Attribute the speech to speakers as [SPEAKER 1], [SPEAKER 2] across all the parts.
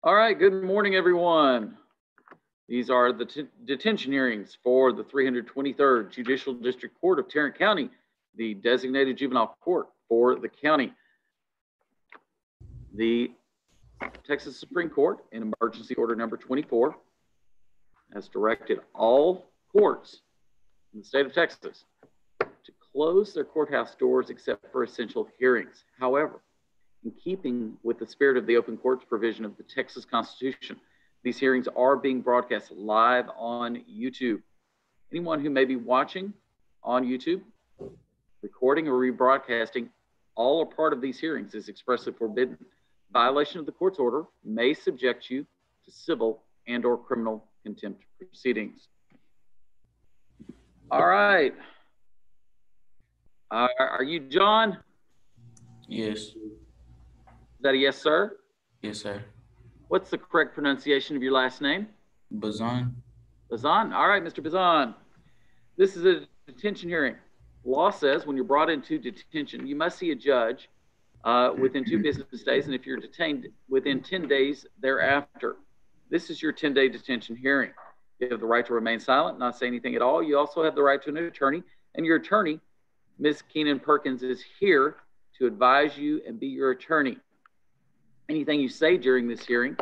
[SPEAKER 1] All right, good morning, everyone. These are the detention hearings for the 323rd Judicial District Court of Tarrant County, the designated juvenile court for the county. The Texas Supreme Court, in emergency order number 24, has directed all courts in the state of Texas to close their courthouse doors except for essential hearings. However, in keeping with the spirit of the open courts provision of the Texas Constitution, these hearings are being broadcast live on YouTube. Anyone who may be watching on YouTube, recording or rebroadcasting all or part of these hearings is expressly forbidden. Violation of the court's order may subject you to civil and/or criminal contempt proceedings. All right. Are you John?
[SPEAKER 2] Yes.
[SPEAKER 1] Is that a yes, sir?
[SPEAKER 2] Yes, sir.
[SPEAKER 1] What's the correct pronunciation of your last name?
[SPEAKER 2] Bazan.
[SPEAKER 1] Bazan. All right, Mr. Bazan. This is a detention hearing. Law says when you're brought into detention, you must see a judge within 2 business days, and if you're detained within 10 days thereafter. This is your 10-day detention hearing. You have the right to remain silent, not say anything at all. You also have the right to an attorney, and your attorney, Ms. Keenan Perkins, is here to advise you and be your attorney. Anything you say during this hearing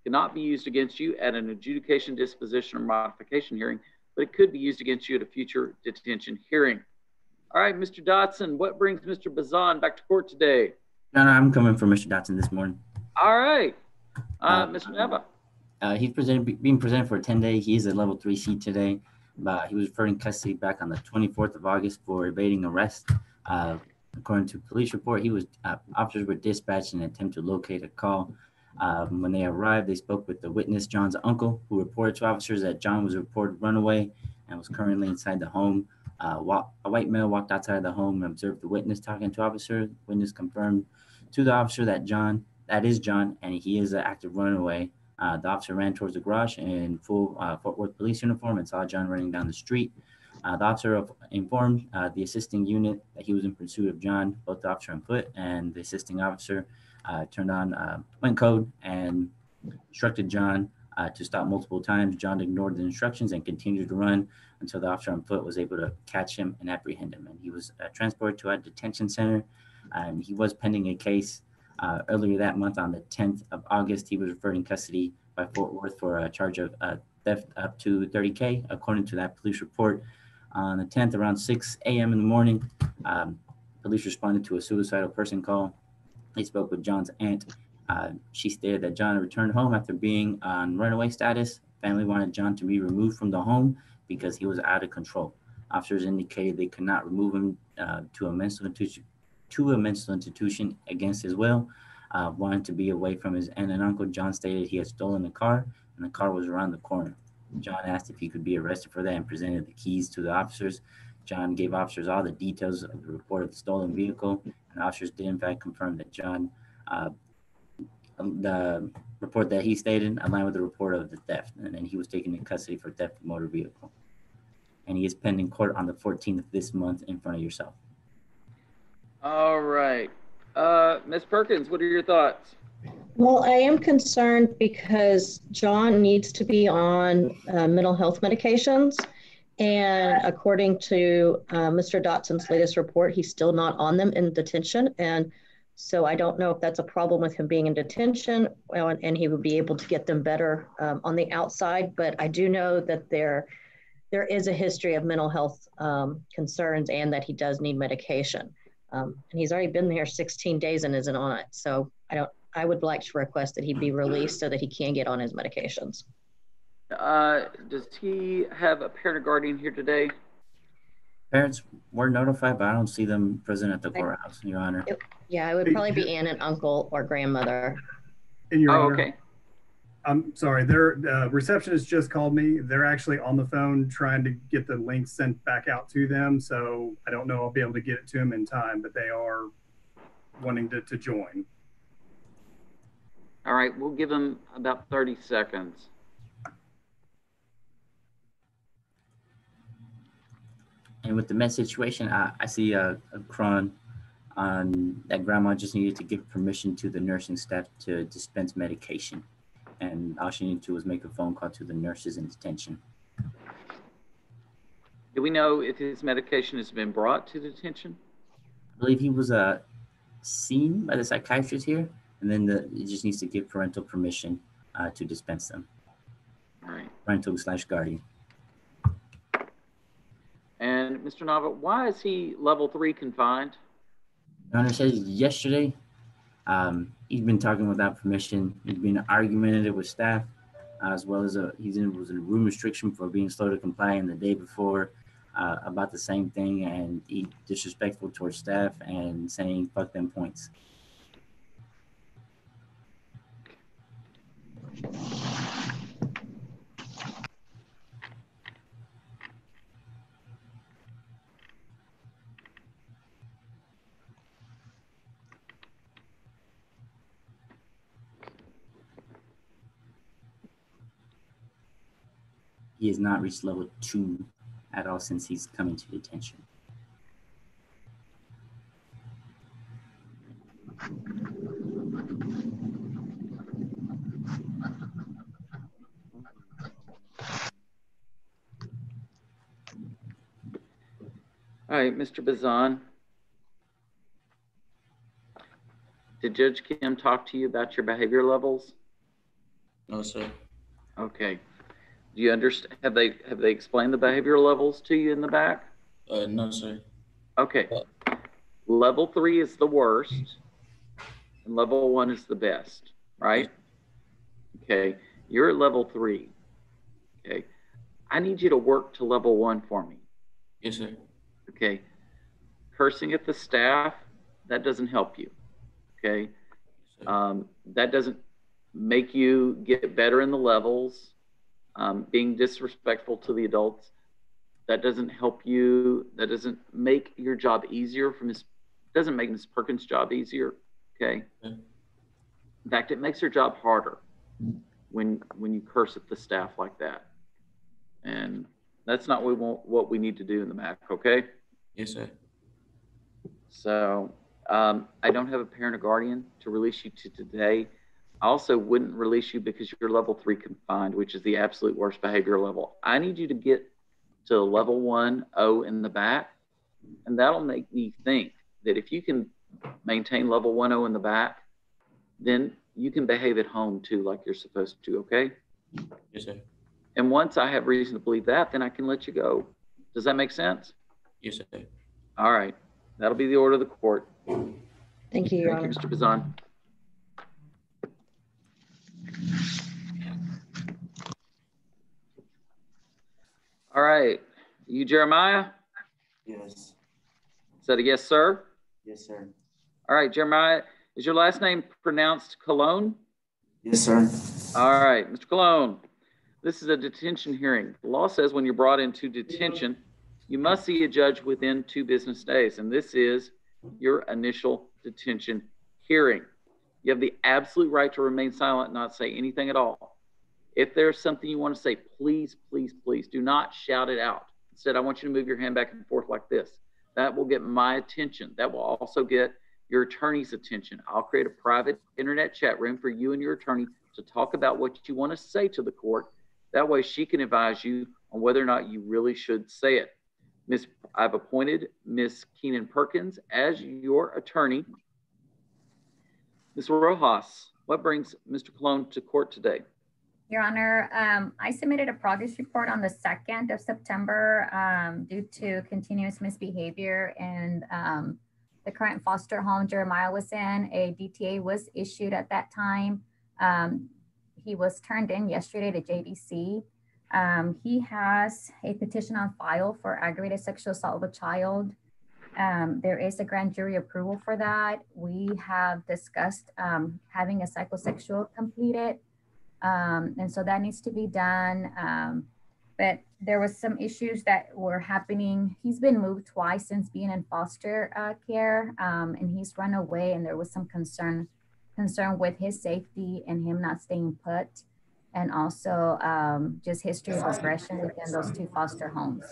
[SPEAKER 1] cannot be used against you at an adjudication, disposition, or modification hearing, but it could be used against you at a future detention hearing. All right, Mr. Dotson, what brings Mr. Bazan back to court today?
[SPEAKER 3] No, I'm coming for Mr. Dotson this morning.
[SPEAKER 1] All right. Mr. Neva.
[SPEAKER 3] He's being presented for a 10-day. He is a level 3C today. He was referred in custody back on the 24th of August for evading arrest. According to police report, officers were dispatched in an attempt to locate a call. When they arrived, they spoke with the witness, John's uncle, who reported to officers that John was reported runaway and was currently inside the home. A white male walked outside of the home and observed the witness talking to officers. Witness confirmed to the officer that that is John, and he is an active runaway. The officer ran towards the garage in full Fort Worth police uniform and saw John running down the street. The officer informed the assisting unit that he was in pursuit of John. Both the officer on foot and the assisting officer turned on went code and instructed John to stop multiple times. John ignored the instructions and continued to run until the officer on foot was able to catch him and apprehend him. And he was transported to a detention center. He was pending a case. Earlier that month, on the 10th of August, he was referred in custody by Fort Worth for a charge of theft up to $30K, according to that police report. On the 10th, around 6 a.m. in the morning, police responded to a suicidal person call. They spoke with John's aunt. She stated that John returned home after being on runaway status. Family wanted John to be removed from the home because he was out of control. Officers indicated they could not remove him to a mental institution against his will. Wanted to be away from his aunt and uncle. John stated he had stolen the car, and the car was around the corner. John asked if he could be arrested for that and presented the keys to the officers. John gave officers all the details of the report of the stolen vehicle, and officers did in fact confirm that John, the report that he stated aligned with the report of the theft, and then he was taken in custody for theft of motor vehicle. And he is pending court on the 14th of this month in front of yourself.
[SPEAKER 1] All right. Ms. Perkins, what are your thoughts?
[SPEAKER 4] Well, I am concerned because John needs to be on mental health medications. And according to Mr. Dotson's latest report, he's still not on them in detention. And so I don't know if that's a problem with him being in detention, and he would be able to get them better on the outside. But I do know that there is a history of mental health concerns and that he does need medication. And he's already been there 16 days and isn't on it. So I would like to request that he be released so that he can get on his medications.
[SPEAKER 1] Does he have a parent or guardian here today?
[SPEAKER 3] Parents were notified, but I don't see them present at the courthouse, Your Honor.
[SPEAKER 4] Yeah, it would probably be aunt and uncle or grandmother.
[SPEAKER 5] Your Honor,
[SPEAKER 1] okay.
[SPEAKER 5] I'm sorry, their receptionist just called me. They're actually on the phone trying to get the link sent back out to them. So I don't know I'll be able to get it to them in time, but they are wanting to join.
[SPEAKER 1] All right, we'll give them about 30 seconds.
[SPEAKER 3] And with the med situation, I see a cron on that grandma just needed to give permission to the nursing staff to dispense medication. and all she needed to do was make a phone call to the nurses in detention.
[SPEAKER 1] Do we know if his medication has been brought to detention?
[SPEAKER 3] I believe he was seen by the psychiatrist here, and then it just needs to give parental permission to dispense them.
[SPEAKER 1] All right.
[SPEAKER 3] Parental/guardian.
[SPEAKER 1] And Mr. Nava, why is he level 3 confined?
[SPEAKER 3] Your Honor, says yesterday he's been talking without permission. He's been argumentative with staff, as well as was in a room restriction for being slow to comply, and the day before about the same thing, and he disrespectful towards staff and saying "fuck them" points. He has not reached level 2 at all since he's coming to detention.
[SPEAKER 1] All right, Mr. Bazan. Did Judge Kim talk to you about your behavior levels?
[SPEAKER 2] No, sir.
[SPEAKER 1] Okay. Do you understand? Have they explained the behavior levels to you in the back?
[SPEAKER 2] No, sir.
[SPEAKER 1] Okay. Level 3 is the worst, and level 1 is the best, right? Okay. You're at level 3. Okay. I need you to work to level 1 for me.
[SPEAKER 2] Yes, sir.
[SPEAKER 1] Okay. Cursing at the staff, that doesn't help you. Okay. That doesn't make you get better in the levels. Being disrespectful to the adults, that doesn't help you. That doesn't make your job easier. Doesn't make Ms. Perkins' job easier. Okay. In fact, it makes her job harder when you curse at the staff like that. And that's not what we need to do in the MAC. Okay.
[SPEAKER 2] Yes, sir.
[SPEAKER 1] So I don't have a parent or guardian to release you to today. I also wouldn't release you because you're level 3 confined, which is the absolute worst behavior level. I need you to get to level 1O in the back, and that'll make me think that if you can maintain level 1O in the back, then you can behave at home too like you're supposed to, okay?
[SPEAKER 2] Yes, sir.
[SPEAKER 1] And once I have reason to believe that, then I can let you go. Does that make sense?
[SPEAKER 2] Yes, sir.
[SPEAKER 1] All right. That'll be the order of the court.
[SPEAKER 4] Thank you, Your Honor.
[SPEAKER 1] Thank you, Mr. Bazan. All right. You, Jeremiah?
[SPEAKER 2] Yes.
[SPEAKER 1] Is that a yes, sir?
[SPEAKER 2] Yes, sir.
[SPEAKER 1] All right, Jeremiah, is your last name pronounced Cologne?
[SPEAKER 2] Yes, sir.
[SPEAKER 1] All right, Mr. Cologne, this is a detention hearing. The law says when you're brought into detention, you must see a judge within 2 business days, and this is your initial detention hearing. You have the absolute right to remain silent and not say anything at all. If there's something you want to say, please, please, please do not shout it out. Instead, I want you to move your hand back and forth like this. That will get my attention. That will also get your attorney's attention. I'll create a private internet chat room for you and your attorney to talk about what you want to say to the court. That way she can advise you on whether or not you really should say it. I've appointed Ms. Keenan Perkins as your attorney. Ms. Rojas, what brings Mr. Cologne to court today?
[SPEAKER 6] Your Honor, I submitted a progress report on the 2nd of September due to continuous misbehavior in the current foster home Jeremiah was in. A DTA was issued at that time. He was turned in yesterday to JDC. He has a petition on file for aggravated sexual assault of a child. There is a grand jury approval for that. We have discussed having a psychosexual completed. And so that needs to be done. But there was some issues that were happening. He's been moved twice since being in foster care, and he's run away, and there was some concern with his safety and him not staying put, and also just history of aggression within those 2 foster homes.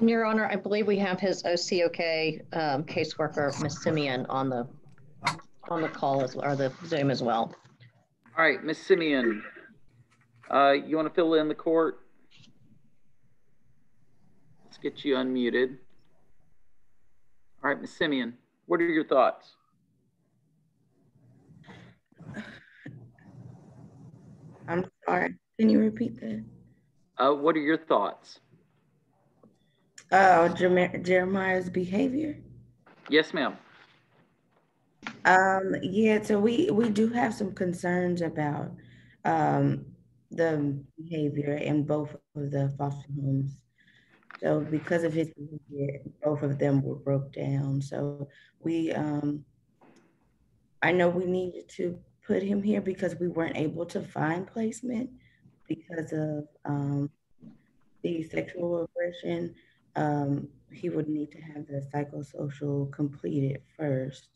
[SPEAKER 4] Your Honor, I believe we have his OCOK caseworker, Ms. Simeon, on on the call as well, or the Zoom as well.
[SPEAKER 1] All right, Ms. Simeon, you want to fill in the court? Let's get you unmuted. All right, Ms. Simeon, what are your thoughts?
[SPEAKER 7] I'm sorry. Can you repeat that?
[SPEAKER 1] What are your thoughts?
[SPEAKER 7] Jeremiah's behavior.
[SPEAKER 1] Yes, ma'am.
[SPEAKER 7] Yeah, so we do have some concerns about the behavior in both of the foster homes. So because of his behavior, both of them were broke down. So we I know we needed to put him here because we weren't able to find placement because of the sexual aggression. He would need to have the psychosocial completed first,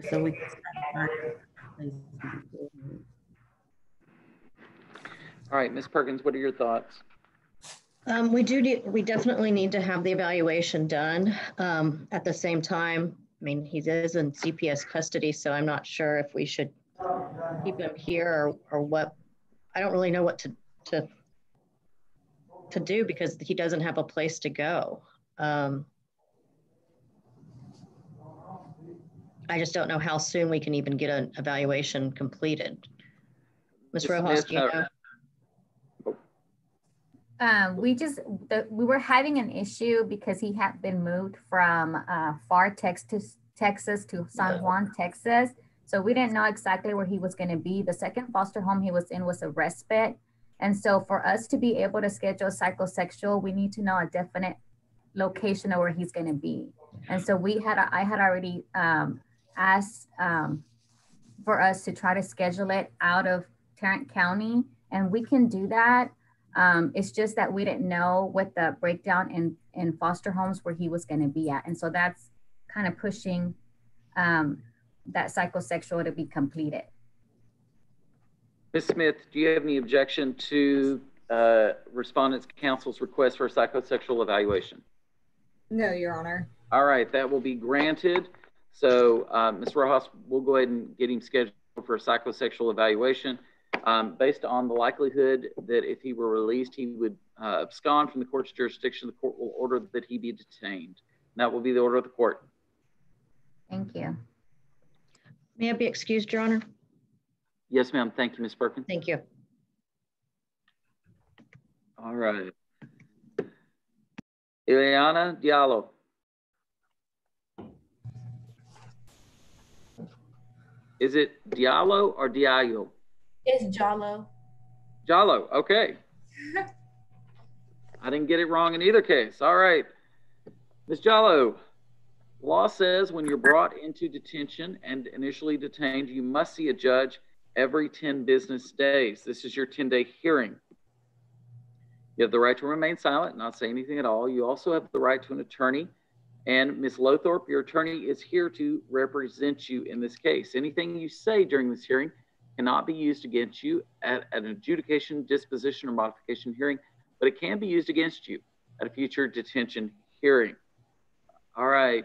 [SPEAKER 7] so we can start placement.
[SPEAKER 1] All right, Ms. Perkins, what are your thoughts?
[SPEAKER 4] We definitely need to have the evaluation done. At the same time, I mean, he is in CPS custody, so I'm not sure if we should keep him here or what. I don't really know what to do because he doesn't have a place to go. I just don't know how soon we can even get an evaluation completed. Ms. Rojas, do you know?
[SPEAKER 6] We were having an issue because he had been moved from far Texas to San Juan, Texas. So we didn't know exactly where he was going to be. The second foster home he was in was a respite. And so for us to be able to schedule psychosexual, we need to know a definite location of where he's going to be. And so I had already asked for us to try to schedule it out of Tarrant County, and we can do that. It's just that we didn't know what the breakdown in foster homes where he was going to be at. And so that's kind of pushing that psychosexual to be completed.
[SPEAKER 1] Ms. Smith, do you have any objection to Respondents' Counsel's request for a psychosexual evaluation?
[SPEAKER 8] No, Your Honor.
[SPEAKER 1] All right, that will be granted. So Ms. Rojas, we'll go ahead and get him scheduled for a psychosexual evaluation. Based on the likelihood that if he were released, he would abscond from the court's jurisdiction, the court will order that he be detained. And that will be the order of the court.
[SPEAKER 6] Thank you.
[SPEAKER 4] May I be excused, Your Honor?
[SPEAKER 1] Yes, ma'am. Thank you, Ms. Perkins.
[SPEAKER 4] Thank you.
[SPEAKER 1] All right. Ileana Diallo. Is it Diallo or Diallo?
[SPEAKER 7] It's Jallo.
[SPEAKER 1] Jallo, okay. I didn't get it wrong in either case. All right. Ms. Jallo, law says when you're brought into detention and initially detained, you must see a judge every 10 business days. This is your 10-day hearing. You have the right to remain silent, not say anything at all. You also have the right to an attorney. And Ms. Lothorpe, your attorney is here to represent you in this case. Anything you say during this hearing cannot be used against you at an adjudication, disposition, or modification hearing, but it can be used against you at a future detention hearing. All right.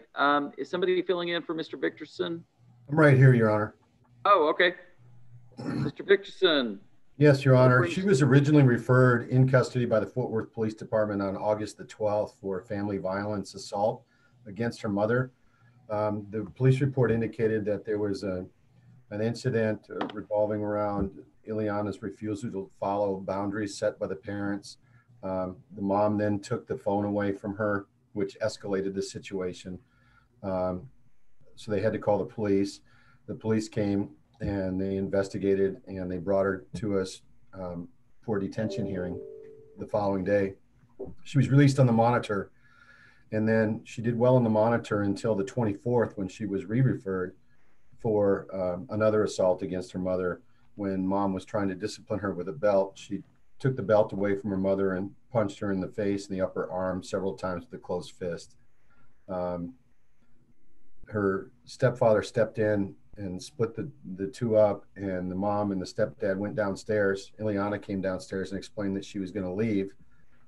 [SPEAKER 1] Is somebody filling in for Mr. Victorson?
[SPEAKER 9] I'm right here, Your Honor.
[SPEAKER 1] Oh, okay. Mr. Victorson.
[SPEAKER 9] Yes, Your Honor. She was originally referred in custody by the Fort Worth Police Department on August the 12th for family violence assault against her mother. The police report indicated that there was an incident revolving around Ileana's refusal to follow boundaries set by the parents. The mom then took the phone away from her, which escalated the situation. So they had to call the police. The police came and they investigated and they brought her to us for a detention hearing the following day. She was released on the monitor, and then she did well on the monitor until the 24th when she was re-referred for another assault against her mother. When mom was trying to discipline her with a belt, she took the belt away from her mother and punched her in the face and the upper arm several times with a closed fist. Her stepfather stepped in and split the two up, and the mom and the stepdad went downstairs. Ileana came downstairs and explained that she was going to leave.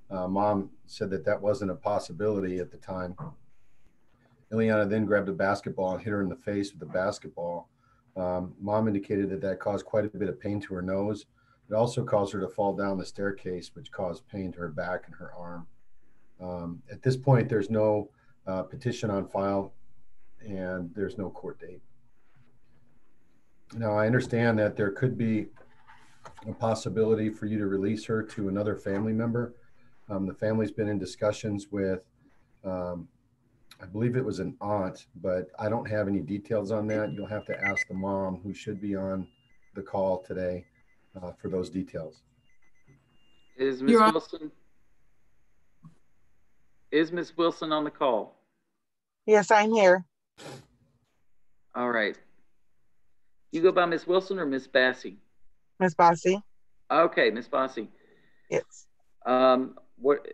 [SPEAKER 9] Mom said that that wasn't a possibility at the time. Ileana then grabbed a basketball and hit her in the face with the basketball. Mom indicated that that caused quite a bit of pain to her nose. It also caused her to fall down the staircase, which caused pain to her back and her arm. At this point, there's no petition on file and there's no court date. Now, I understand that there could be a possibility for you to release her to another family member. The family's been in discussions with, I believe it was an aunt, but I don't have any details on that. You'll have to ask the mom, who should be on the call today, for those details.
[SPEAKER 1] Is Ms. Wilson? Is Ms. Wilson on the call?
[SPEAKER 10] Yes, I'm here.
[SPEAKER 1] All right. You go by Ms. Wilson or Ms. Bassey?
[SPEAKER 10] Ms. Bossy.
[SPEAKER 1] Okay, Ms. Bossy.
[SPEAKER 10] Yes.
[SPEAKER 1] What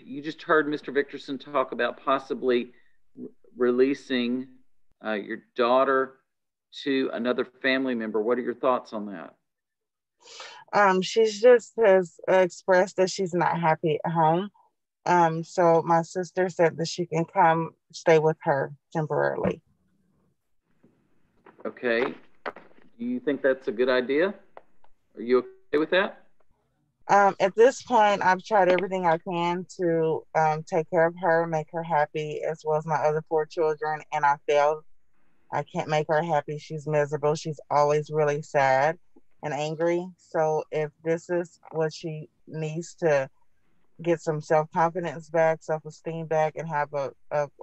[SPEAKER 1] you just heard Mr. Victorson talk about possibly releasing your daughter to another family member. What are your thoughts on that?
[SPEAKER 10] She just has expressed that she's not happy at home. So my sister said that she can come stay with her temporarily.
[SPEAKER 1] Okay. Do you think that's a good idea? Are you okay with that?
[SPEAKER 10] At this point, I've tried everything I can to take care of her, make her happy, as well as my other 4 children, and I failed. I can't make her happy. She's miserable. She's always really sad and angry. So if this is what she needs to get some self-confidence back, self-esteem back, and have a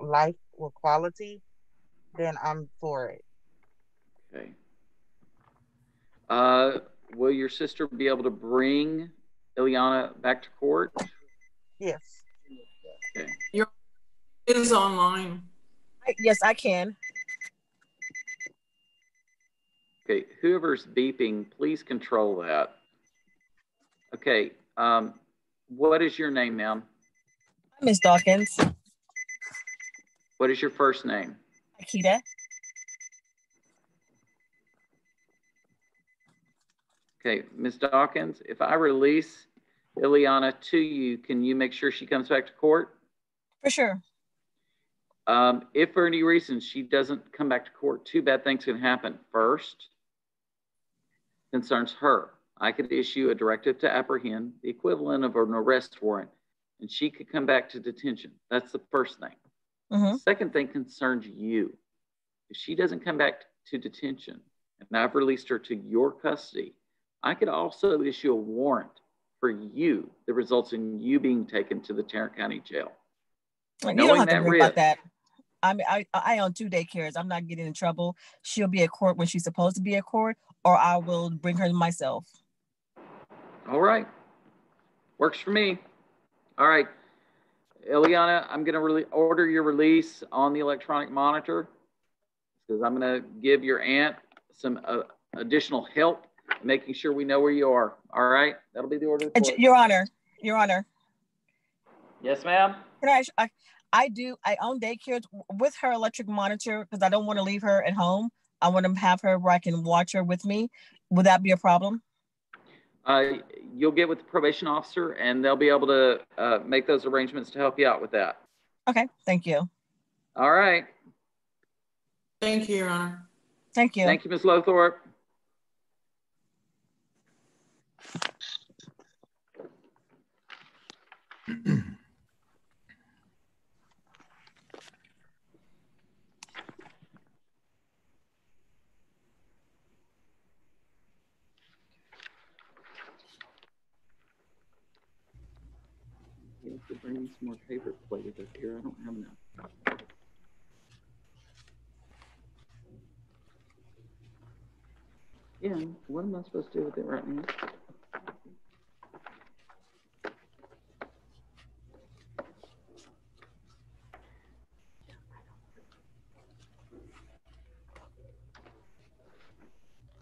[SPEAKER 10] life with quality, then I'm for it.
[SPEAKER 1] Okay. Will your sister be able to bring Ileana back to court?
[SPEAKER 10] Yes.
[SPEAKER 1] Okay.
[SPEAKER 11] Your is online.
[SPEAKER 12] Yes, I can.
[SPEAKER 1] Okay, whoever's beeping, please control that. Okay, what is your name, ma'am?
[SPEAKER 12] Miss Dawkins.
[SPEAKER 1] What is your first name?
[SPEAKER 12] Akita.
[SPEAKER 1] Okay, Ms. Dawkins, if I release Ileana to you, can you make sure she comes back to court?
[SPEAKER 12] For sure.
[SPEAKER 1] If for any reason she doesn't come back to court, 2 bad things can happen. First, concerns her. I could issue a directive to apprehend, the equivalent of an arrest warrant, and she could come back to detention. That's the first thing. The second thing concerns you. If she doesn't come back to detention and I've released her to your custody, I could also issue a warrant for you that results in you being taken to the Tarrant County Jail.
[SPEAKER 12] You don't have to worry about that. I mean, I own 2 daycares. I'm not getting in trouble. She'll be at court when she's supposed to be at court, or I will bring her myself.
[SPEAKER 1] All right. Works for me. All right. Ileana, I'm going to order your release on the electronic monitor because I'm going to give your aunt some additional help, making sure we know where you are. All right. That'll be the order.
[SPEAKER 12] Your Honor. Your Honor.
[SPEAKER 1] Yes, ma'am.
[SPEAKER 12] Can I own daycares with her electric monitor because I don't want to leave her at home. I want to have her where I can watch her with me. Would that be a problem?
[SPEAKER 1] You'll get with the probation officer and they'll be able to make those arrangements to help you out with that.
[SPEAKER 12] Okay, thank you.
[SPEAKER 1] All right.
[SPEAKER 11] Thank you, Your Honor.
[SPEAKER 12] Thank you.
[SPEAKER 1] Thank you, Ms. Lothorpe. You have to bring me some more paper plates up here. I don't have enough. Yeah, what am I supposed to do with it right now?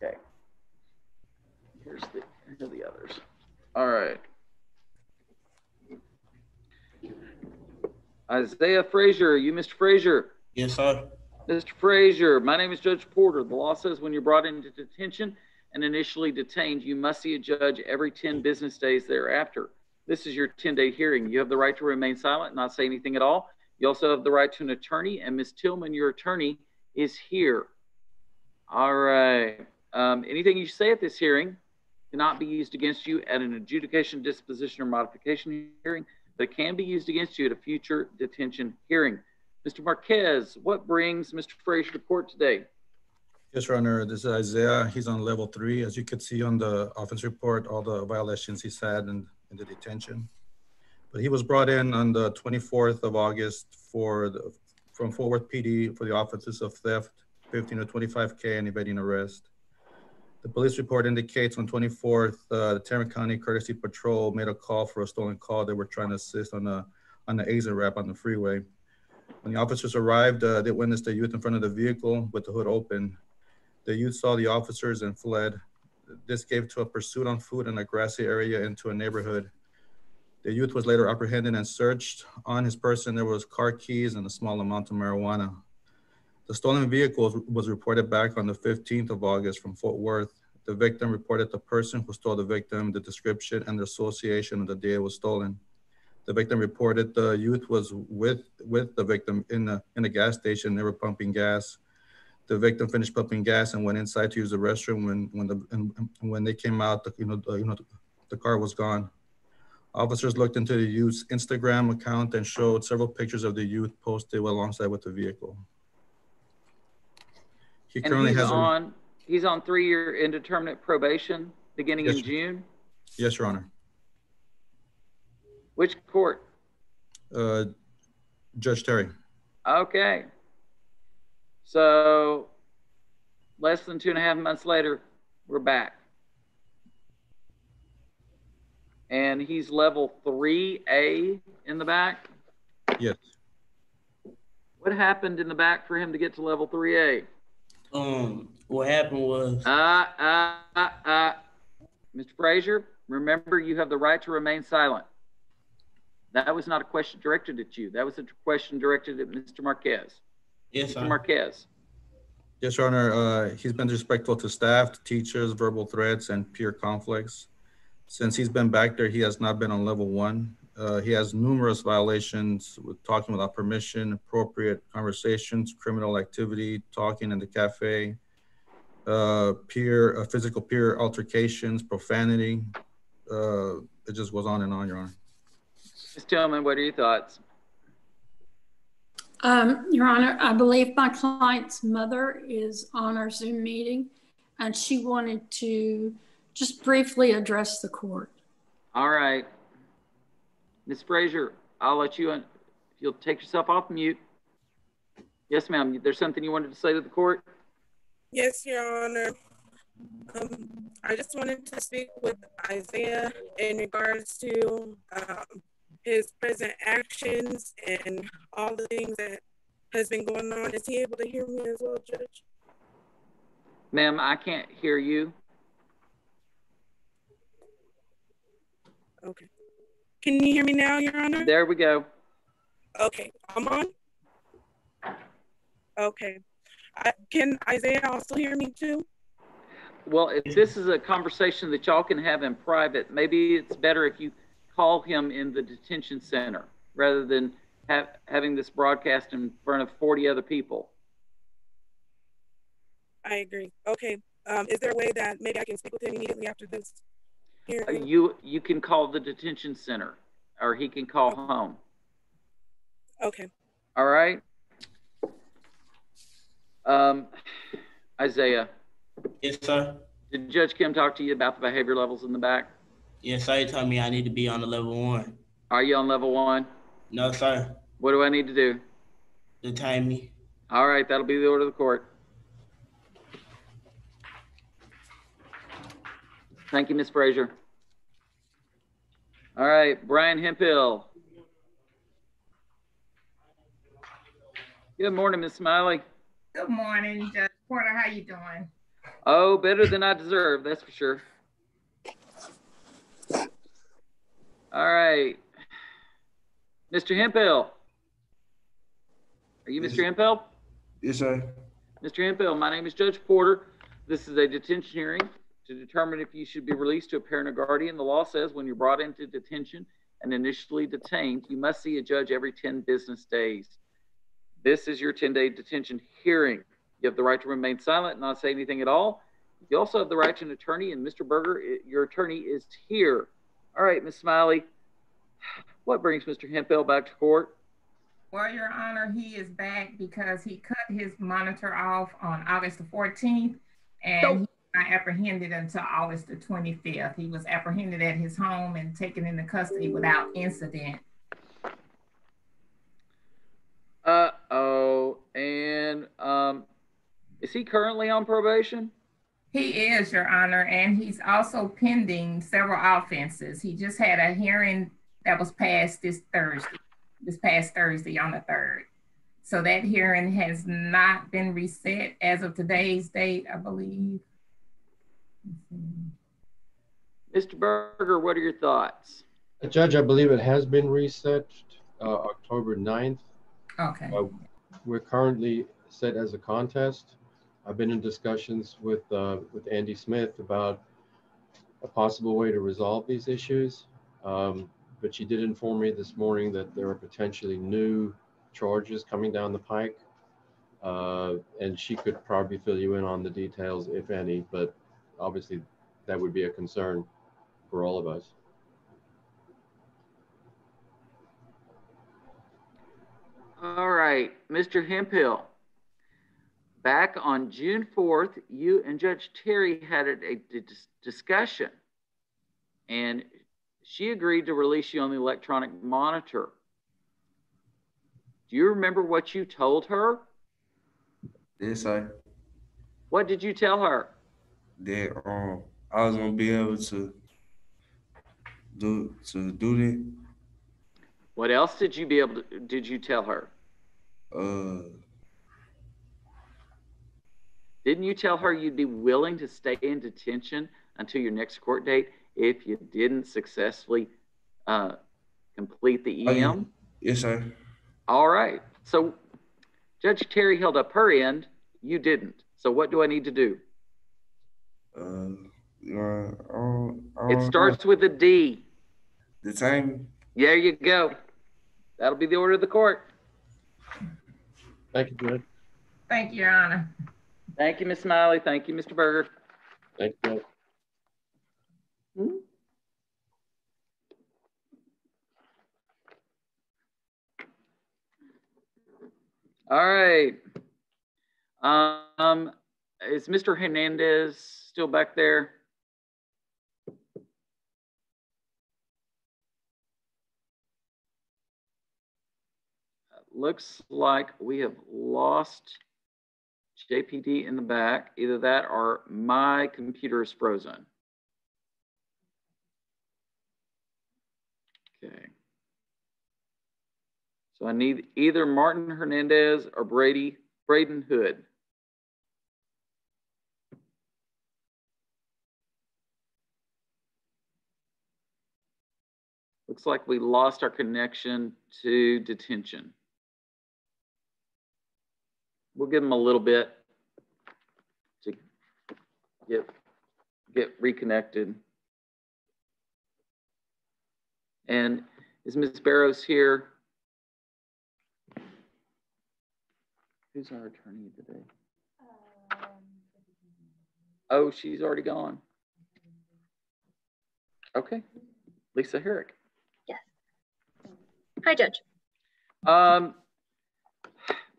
[SPEAKER 1] Okay. Here are the others. All right. Isaiah Frazier, you Mr. Frazier?
[SPEAKER 2] Yes, sir.
[SPEAKER 1] Mr. Frazier, my name is Judge Porter. The law says when you're brought into detention and initially detained, you must see a judge every 10 business days thereafter. This is your 10-day hearing. You have the right to remain silent and not say anything at all. You also have the right to an attorney, and Ms. Tillman, your attorney, is here. All right. Anything you say at this hearing cannot be used against you at an adjudication, disposition, or modification hearing, but it can be used against you at a future detention hearing. Mr. Marquez, what brings Mr. Frazier to court today?
[SPEAKER 13] Yes, Your Honor, this is Isaiah. He's on level 3. As you could see on the offense report, all the violations he's had in the detention. But he was brought in on the 24th of August from Fort Worth PD for the offenses of theft, 15 to 25K, and evading arrest. The police report indicates on 24th, the Tarrant County Courtesy Patrol made a call for a stolen call. They were trying to assist on the ASA wrap on the freeway. When the officers arrived, they witnessed a youth in front of the vehicle with the hood open. The youth saw the officers and fled. This gave to a pursuit on foot in a grassy area into a neighborhood. The youth was later apprehended and searched. On his person, there was car keys and a small amount of marijuana. The stolen vehicle was reported back on the 15th of August from Fort Worth. The victim reported the person who stole the victim, the description, and the association of the day it was stolen. The victim reported the youth was with the victim in a gas station. They were pumping gas. The victim finished pumping gas and went inside to use the restroom. When they came out, the car was gone. Officers looked into the youth's Instagram account and showed several pictures of the youth posted alongside with the vehicle. He currently
[SPEAKER 1] he's on 3-year indeterminate probation beginning in June?
[SPEAKER 13] Yes, Your Honor.
[SPEAKER 1] Which court?
[SPEAKER 13] Judge Terry.
[SPEAKER 1] Okay. So less than 2.5 months later, we're back. And he's level 3A in the back?
[SPEAKER 13] Yes.
[SPEAKER 1] What happened in the back for him to get to level 3A?
[SPEAKER 2] What happened was
[SPEAKER 1] Mr. Frazier, remember you have the right to remain silent. That was not a question directed at you. That was a question directed at Mr. Marquez.
[SPEAKER 2] Yes,
[SPEAKER 1] Mr. Marquez.
[SPEAKER 13] Yes, Your Honor. He's been disrespectful to staff, to teachers, verbal threats, and peer conflicts. Since he's been back there, he has not been on level 1. He has numerous violations with talking without permission, appropriate conversations, criminal activity, talking in the cafe, physical peer altercations, profanity. It just goes on and on, Your Honor.
[SPEAKER 1] Ms. Tillman, what are your thoughts?
[SPEAKER 14] Your Honor, I believe my client's mother is on our Zoom meeting, and she wanted to just briefly address the court.
[SPEAKER 1] All right. Ms. Frazier, I'll let you, if you'll take yourself off mute. Yes, ma'am. There's something you wanted to say to the court?
[SPEAKER 15] Yes, Your Honor. I just wanted to speak with Isaiah in regards to his present actions and all the things that has been going on. Is he able to hear me as well, Judge?
[SPEAKER 1] Ma'am, I can't hear you.
[SPEAKER 15] Okay. Can you hear me now, Your Honor?
[SPEAKER 1] There we go.
[SPEAKER 15] Okay, I'm on? Okay. Can Isaiah also hear me too?
[SPEAKER 1] Well, if this is a conversation that y'all can have in private, maybe it's better if you call him in the detention center rather than having this broadcast in front of 40 other people.
[SPEAKER 15] I agree. Okay. Is there a way that maybe I can speak with him immediately after this?
[SPEAKER 1] You can call the detention center, or he can call home.
[SPEAKER 15] Okay.
[SPEAKER 1] All right. Isaiah.
[SPEAKER 2] Yes, sir.
[SPEAKER 1] Did Judge Kim talk to you about the behavior levels in the back?
[SPEAKER 2] Yes, sir. He told me I need to be on the level 1.
[SPEAKER 1] Are you on level 1?
[SPEAKER 2] No, sir.
[SPEAKER 1] What do I need to do?
[SPEAKER 2] Detain me.
[SPEAKER 1] All right, that'll be the order of the court. Thank you, Ms. Frazier. All right, Brian Hemphill. Good morning, Ms. Smiley.
[SPEAKER 16] Good morning, Judge Porter. How you doing?
[SPEAKER 1] Oh, better than I deserve, that's for sure. All right. Mr. Hemphill. Are you Mr. Hemphill?
[SPEAKER 17] Yes, sir.
[SPEAKER 1] Mr. Hemphill, my name is Judge Porter. This is a detention hearing to determine if you should be released to a parent or guardian. The law says when you're brought into detention and initially detained, you must see a judge every 10 business days. This is your 10-day detention hearing. You have the right to remain silent and not say anything at all. You also have the right to an attorney, and Mr. Berger, your attorney is here. All right, Ms. Smiley, what brings Mr. Hemphill back to court?
[SPEAKER 16] Well, Your Honor, he is back because he cut his monitor off on August the 14th, and he was not apprehended until August the 25th. He was apprehended at his home and taken into custody without incident.
[SPEAKER 1] Uh-oh, and is he currently on probation?
[SPEAKER 16] He is, Your Honor, and he's also pending several offenses. He just had a hearing that was passed this past Thursday on the 3rd. So that hearing has not been reset as of today's date, I believe.
[SPEAKER 1] Mr. Berger, what are your thoughts?
[SPEAKER 17] Judge, I believe it has been reset October 9th.
[SPEAKER 16] Okay.
[SPEAKER 17] We're currently set as a contest. I've been in discussions with Andy Smith about a possible way to resolve these issues. But she did inform me this morning that there are potentially new charges coming down the pike. And she could probably fill you in on the details, if any, but obviously that would be a concern for all of us.
[SPEAKER 1] All right, Mr. Hemphill, back on June 4th, you and Judge Terry had a discussion, and she agreed to release you on the electronic monitor. Do you remember what you told her?
[SPEAKER 18] Yes, sir.
[SPEAKER 1] What did you tell her?
[SPEAKER 18] That I was gonna be able to do that.
[SPEAKER 1] What else did you tell her? Didn't you tell her you'd be willing to stay in detention until your next court date if you didn't successfully complete the EM?
[SPEAKER 18] Yes, sir.
[SPEAKER 1] All right. So Judge Terry held up her end. You didn't. So what do I need to do? It starts with a D.
[SPEAKER 18] Detain.
[SPEAKER 1] There you go. That'll be the order of the court.
[SPEAKER 17] Thank you, Judge.
[SPEAKER 16] Thank you, Your Honor.
[SPEAKER 1] Thank you, Ms. Smiley. Thank you, Mr. Berger.
[SPEAKER 17] Thank you.
[SPEAKER 1] All right. Is Mr. Hernandez still back there? Looks like we have lost JPD in the back. Either that or my computer is frozen. Okay. So I need either Martin Hernandez or Braden Hood. Looks like we lost our connection to detention. We'll give them a little bit to get reconnected. And is Ms. Barrows here? Who's our attorney today? Oh, she's already gone. Okay, Lisa Herrick.
[SPEAKER 19] Yes. Hi, Judge.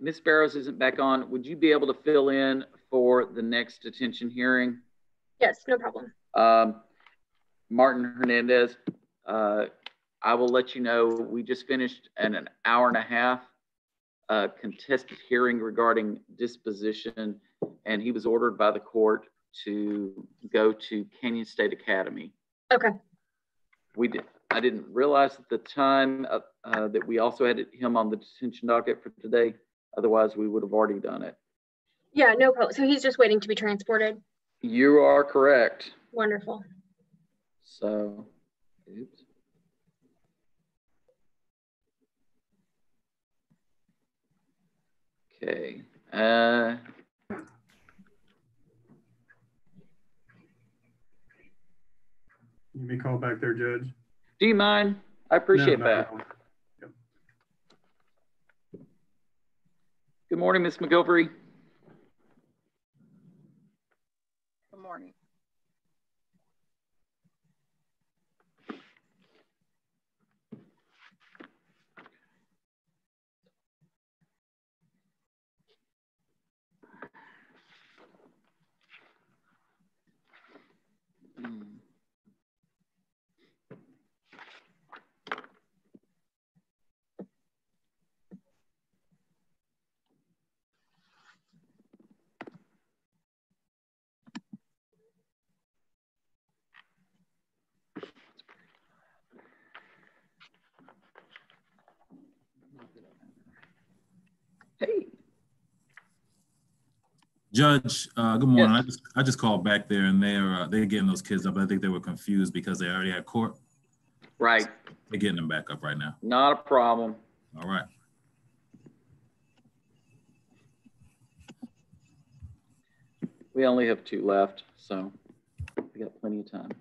[SPEAKER 1] Ms. Barrows isn't back on. Would you be able to fill in for the next detention hearing?
[SPEAKER 19] Yes, no problem.
[SPEAKER 1] Martin Hernandez, I will let you know we just finished an hour and a half contested hearing regarding disposition, and he was ordered by the court to go to Canyon State Academy.
[SPEAKER 19] Okay.
[SPEAKER 1] I didn't realize at the time that we also had him on the detention docket for today. Otherwise, we would have already done it.
[SPEAKER 19] Yeah, no problem. So he's just waiting to be transported?
[SPEAKER 1] You are correct.
[SPEAKER 19] Wonderful.
[SPEAKER 1] So, oops. Okay.
[SPEAKER 5] You may call back there, Judge.
[SPEAKER 1] Do you mind? I appreciate that.
[SPEAKER 5] Yep.
[SPEAKER 1] Good morning, Ms. McGilvery. Hey.
[SPEAKER 20] Judge, good morning. Yes. I just called back there, and they're getting those kids up. I think they were confused because they already had court.
[SPEAKER 1] Right.
[SPEAKER 20] So they're getting them back up right now.
[SPEAKER 1] Not a problem.
[SPEAKER 20] All right.
[SPEAKER 1] We only have 2 left, so we got plenty of time.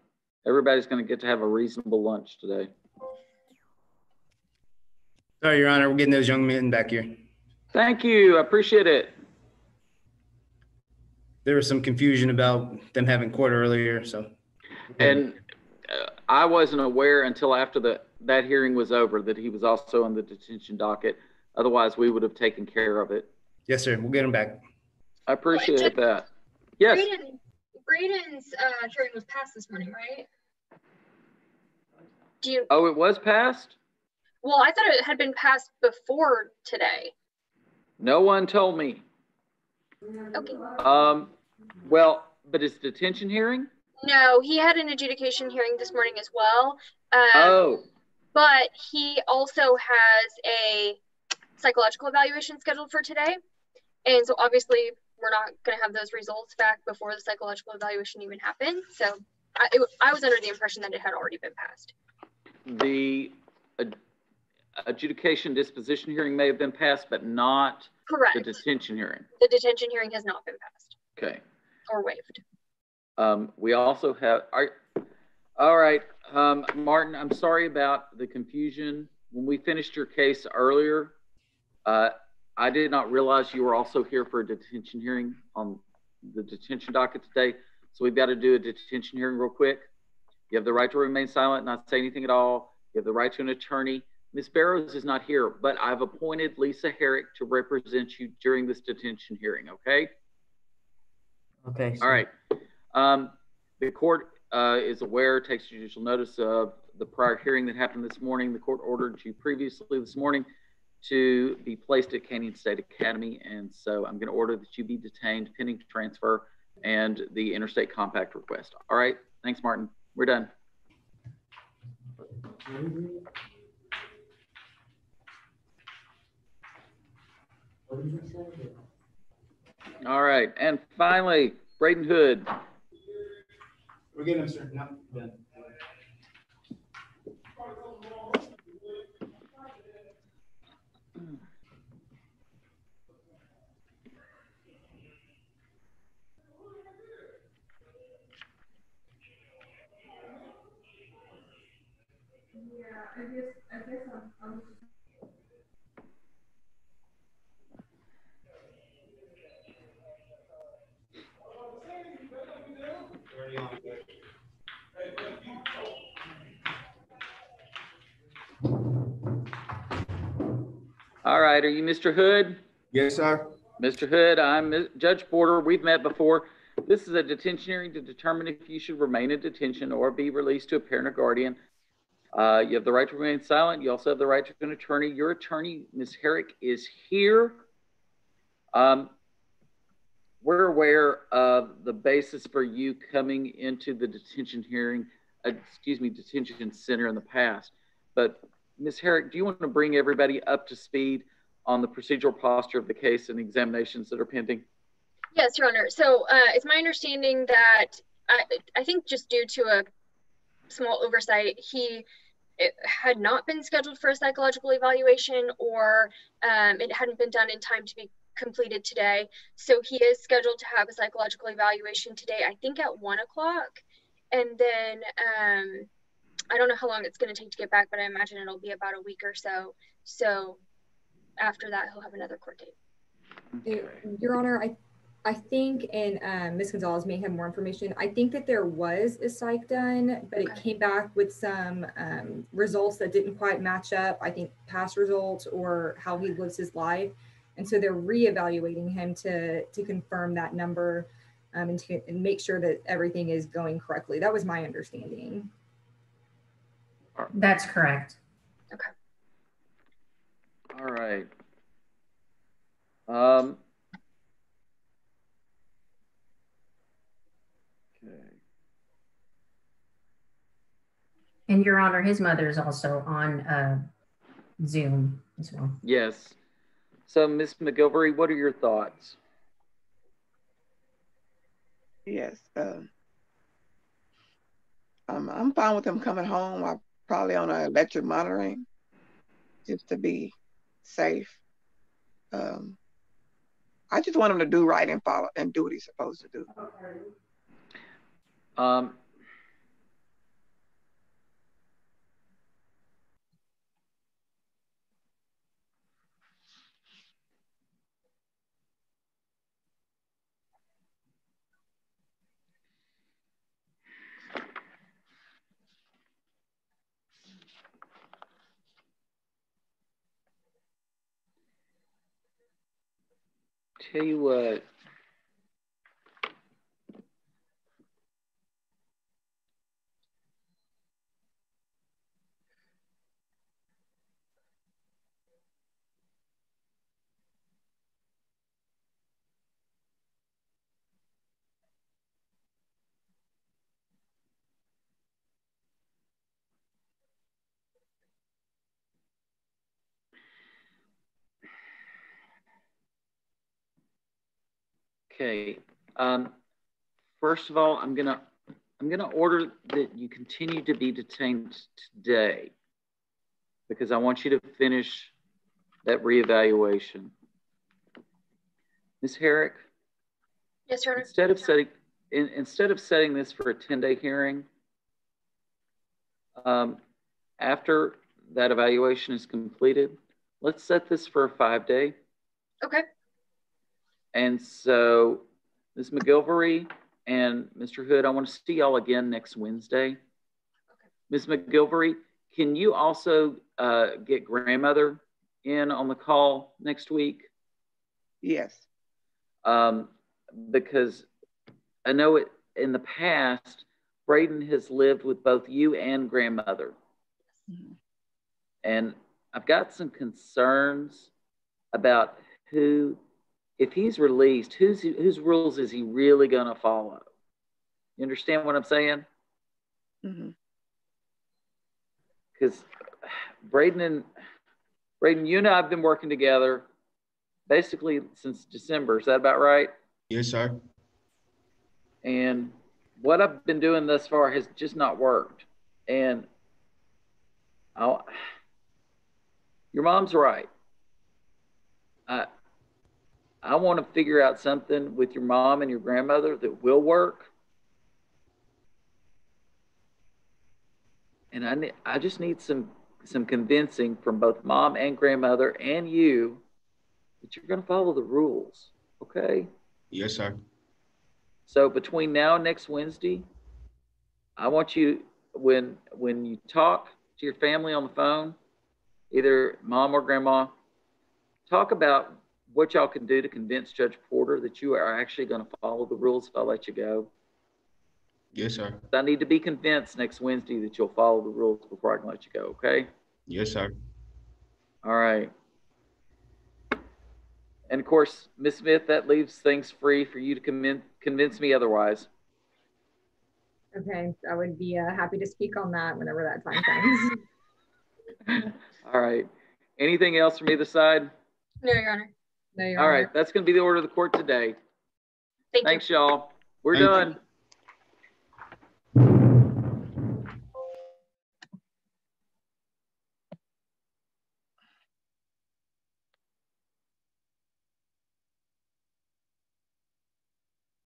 [SPEAKER 1] Everybody's going to get to have a reasonable lunch today.
[SPEAKER 21] Sorry, Your Honor, we're getting those young men back here.
[SPEAKER 1] Thank you. I appreciate it.
[SPEAKER 21] There was some confusion about them having court earlier, so.
[SPEAKER 1] And I wasn't aware until after that hearing was over that he was also on the detention docket. Otherwise, we would have taken care of it.
[SPEAKER 21] Yes, sir. We'll get him back.
[SPEAKER 1] I appreciate that. Yes.
[SPEAKER 19] Braden's hearing was passed this morning, right?
[SPEAKER 1] Oh, it was passed?
[SPEAKER 19] Well, I thought it had been passed before today.
[SPEAKER 1] No one told me.
[SPEAKER 19] Okay.
[SPEAKER 1] Well, but it's detention hearing?
[SPEAKER 19] No, he had an adjudication hearing this morning as well. But he also has a psychological evaluation scheduled for today. And so obviously we're not going to have those results back before the psychological evaluation even happened. So I was under the impression that it had already been passed.
[SPEAKER 1] The adjudication disposition hearing may have been passed, but not
[SPEAKER 19] correct.
[SPEAKER 1] The detention hearing.
[SPEAKER 19] The detention hearing has not been passed.
[SPEAKER 1] Okay.
[SPEAKER 19] Or waived.
[SPEAKER 1] We also have, all right, Martin, I'm sorry about the confusion. When we finished your case earlier, I did not realize you were also here for a detention hearing on the detention docket today. So we've got to do a detention hearing real quick. You have the right to remain silent, not say anything at all. You have the right to an attorney. Ms. Barrows is not here, but I've appointed Lisa Herrick to represent you during this detention hearing, okay?
[SPEAKER 7] Okay.
[SPEAKER 1] All right. The court is aware, takes judicial notice of the prior hearing that happened this morning. The court ordered you previously this morning to be placed at Canyon State Academy, and so I'm going to order that you be detained pending transfer and the interstate compact request. All right. Thanks, Martin. We're done. All right, and finally, Braden Hood.
[SPEAKER 21] We're getting him, sir. No, done.
[SPEAKER 22] I guess I'm
[SPEAKER 1] All right, are you Mr. Hood?
[SPEAKER 21] Yes, sir.
[SPEAKER 1] Mr. Hood, I'm Judge Porter. We've met before. This is a detention hearing to determine if you should remain in detention or be released to a parent or guardian. You have the right to remain silent. You also have the right to an attorney. Your attorney, Ms. Herrick, is here. We're aware of the basis for you coming into the detention hearing, detention center in the past. But Ms. Herrick, do you want to bring everybody up to speed on the procedural posture of the case and the examinations that are pending?
[SPEAKER 19] Yes, Your Honor. So it's my understanding that I think just due to a small oversight, it had not been scheduled for a psychological evaluation, or it hadn't been done in time to be completed today. So he is scheduled to have a psychological evaluation today, I think at 1 o'clock. And then I don't know how long it's going to take to get back, but I imagine it'll be about a week or so. So after that, he'll have another court date.
[SPEAKER 23] Your Honor, I think, and Ms. Gonzalez may have more information, I think that there was a psych done, but it came back with some results that didn't quite match up, I think past results or how he lives his life. And so they're reevaluating him to confirm that number and make sure that everything is going correctly. That was my understanding.
[SPEAKER 24] That's correct.
[SPEAKER 19] Okay.
[SPEAKER 1] All right. Okay.
[SPEAKER 24] And Your Honor, his mother is also on Zoom as well.
[SPEAKER 1] Yes. So, Ms. McGilvery, what are your thoughts?
[SPEAKER 3] Yes. I'm fine with him coming home. I'm probably on electric monitoring just to be safe. I just want him to do right and follow and do what he's supposed to do.
[SPEAKER 1] Tell you what. Okay. First of all, I'm gonna order that you continue to be detained today because I want you to finish that reevaluation. Ms. Herrick?
[SPEAKER 19] Yes, Your Honor.
[SPEAKER 1] Instead of setting this for a 10-day hearing, after that evaluation is completed, let's set this for a 5-day.
[SPEAKER 19] Okay.
[SPEAKER 1] And so, Ms. McGilvery and Mr. Hood, I want to see y'all again next Wednesday. Okay. Ms. McGilvery, can you also get grandmother in on the call next week?
[SPEAKER 3] Yes.
[SPEAKER 1] Because I know it in the past, Braden has lived with both you and grandmother. Mm-hmm. And I've got some concerns about who, if he's released, whose rules is he really going to follow? You understand what I'm saying?
[SPEAKER 3] Mm-hmm.
[SPEAKER 1] Because Braden, you and I have been working together basically since December. Is that about right?
[SPEAKER 18] Yes, sir.
[SPEAKER 1] And what I've been doing thus far has just not worked. And your mom's right. I want to figure out something with your mom and your grandmother that will work. And I just need some convincing from both mom and grandmother and you that you're going to follow the rules, okay?
[SPEAKER 18] Yes, sir.
[SPEAKER 1] So between now and next Wednesday, I want you, when you talk to your family on the phone, either mom or grandma, talk about what y'all can do to convince Judge Porter that you are actually going to follow the rules if I let you go.
[SPEAKER 18] Yes, sir.
[SPEAKER 1] I need to be convinced next Wednesday that you'll follow the rules before I can let you go, okay?
[SPEAKER 18] Yes, sir.
[SPEAKER 1] All right. And of course, Ms. Smith, that leaves things free for you to convince me otherwise.
[SPEAKER 23] Okay, I would be happy to speak on that whenever that time comes.
[SPEAKER 1] All right. Anything else from either side?
[SPEAKER 19] No, Your Honor.
[SPEAKER 23] No, Your
[SPEAKER 1] All
[SPEAKER 23] Honor.
[SPEAKER 1] right, that's going to be the order of the court today.
[SPEAKER 19] Thanks,
[SPEAKER 1] y'all. We're done.